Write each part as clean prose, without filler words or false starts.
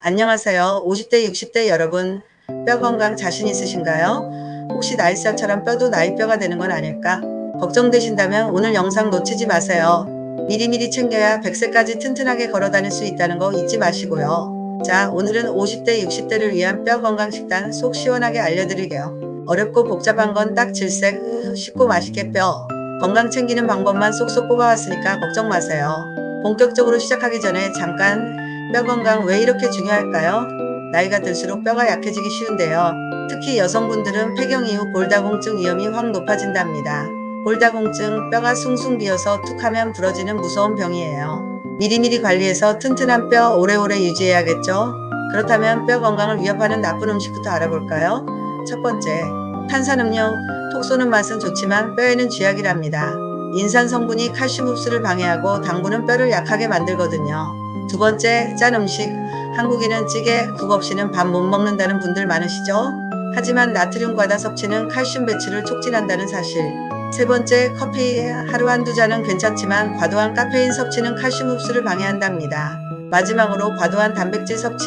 안녕하세요. 50대, 60대 여러분, 뼈 건강 자신 있으신가요? 혹시 나이살처럼 뼈도 나이뼈가 되는 건 아닐까? 걱정되신다면 오늘 영상 놓치지 마세요. 미리미리 챙겨야 100세까지 튼튼하게 걸어 다닐 수 있다는 거 잊지 마시고요. 자, 오늘은 50대, 60대를 위한 뼈 건강 식단 속 시원하게 알려드릴게요. 어렵고 복잡한 건 딱 질색, 쉽고 맛있게 뼈 건강 챙기는 방법만 쏙쏙 뽑아왔으니까 걱정 마세요. 본격적으로 시작하기 전에 잠깐, 뼈 건강 왜 이렇게 중요할까요? 나이가 들수록 뼈가 약해지기 쉬운데요. 특히 여성분들은 폐경 이후 골다공증 위험이 확 높아진답니다. 골다공증, 뼈가 숭숭 비어서 툭 하면 부러지는 무서운 병이에요. 미리미리 관리해서 튼튼한 뼈 오래오래 유지해야겠죠? 그렇다면 뼈 건강을 위협하는 나쁜 음식부터 알아볼까요? 첫 번째, 탄산음료. 톡 쏘는 맛은 좋지만 뼈에는 쥐약이랍니다. 인산 성분이 칼슘 흡수를 방해하고 당분은 뼈를 약하게 만들거든요. 두 번째, 짠 음식. 한국인은 찌개, 국 없이는 밥 못 먹는다는 분들 많으시죠? 하지만 나트륨 과다 섭취는 칼슘 배출을 촉진한다는 사실. 세 번째, 커피. 하루 한두 잔은 괜찮지만 과도한 카페인 섭취는 칼슘 흡수를 방해한답니다. 마지막으로 과도한 단백질 섭취,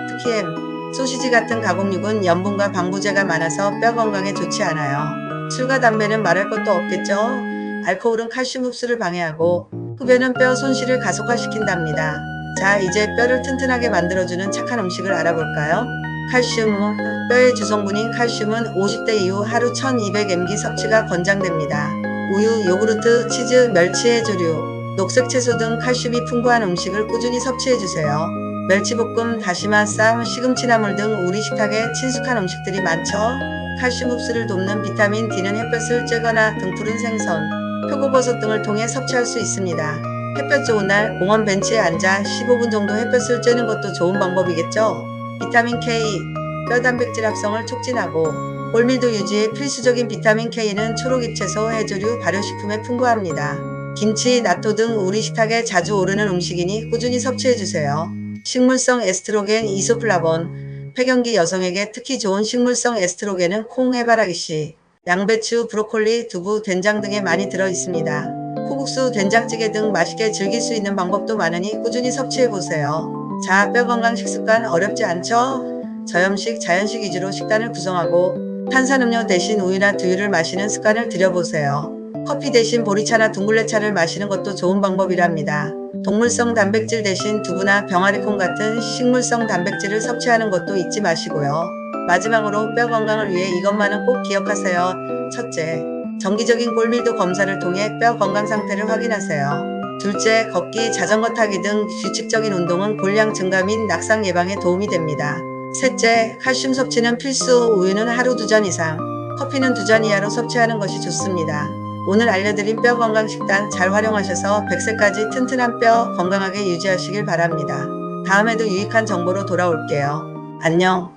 특히 햄, 소시지 같은 가공육은 염분과 방부제가 많아서 뼈 건강에 좋지 않아요. 술과 담배는 말할 것도 없겠죠? 알코올은 칼슘 흡수를 방해하고 흡연은 뼈 손실을 가속화시킨답니다. 자, 이제 뼈를 튼튼하게 만들어주는 착한 음식을 알아볼까요? 칼슘. 뼈의 주성분인 칼슘은 50대 이후 하루 1200mg 섭취가 권장됩니다. 우유, 요구르트, 치즈, 멸치 해조류, 녹색 채소 등 칼슘이 풍부한 음식을 꾸준히 섭취해주세요. 멸치볶음, 다시마, 쌈, 시금치나물 등 우리 식탁에 친숙한 음식들이 많죠? 칼슘 흡수를 돕는 비타민 D는 햇볕을 쬐거나 등푸른 생선, 표고버섯 등을 통해 섭취할 수 있습니다. 햇볕 좋은 날 공원 벤치에 앉아 15분 정도 햇볕을 쬐는 것도 좋은 방법이겠죠? 비타민 K, 뼈 단백질 합성을 촉진하고 골밀도 유지에 필수적인 비타민 K는 초록잎채소, 해조류, 발효식품에 풍부합니다. 김치, 나토 등 우리 식탁에 자주 오르는 음식이니 꾸준히 섭취해주세요. 식물성 에스트로겐, 이소플라본. 폐경기 여성에게 특히 좋은 식물성 에스트로겐은 콩, 해바라기씨, 양배추, 브로콜리, 두부, 된장 등에 많이 들어 있습니다. 콩국수, 된장찌개 등 맛있게 즐길 수 있는 방법도 많으니 꾸준히 섭취해보세요. 자, 뼈 건강 식습관 어렵지 않죠? 저염식, 자연식 위주로 식단을 구성하고 탄산음료 대신 우유나 두유를 마시는 습관을 들여보세요. 커피 대신 보리차나 둥글레차를 마시는 것도 좋은 방법이랍니다. 동물성 단백질 대신 두부나 병아리콩 같은 식물성 단백질을 섭취하는 것도 잊지 마시고요. 마지막으로 뼈 건강을 위해 이것만은 꼭 기억하세요. 첫째, 정기적인 골밀도 검사를 통해 뼈 건강 상태를 확인하세요. 둘째, 걷기, 자전거 타기 등 규칙적인 운동은 골량 증가 및 낙상 예방에 도움이 됩니다. 셋째, 칼슘 섭취는 필수. 우유는 하루 2잔 이상, 커피는 2잔 이하로 섭취하는 것이 좋습니다. 오늘 알려드린 뼈 건강 식단 잘 활용하셔서 100세까지 튼튼한 뼈 건강하게 유지하시길 바랍니다. 다음에도 유익한 정보로 돌아올게요. 안녕.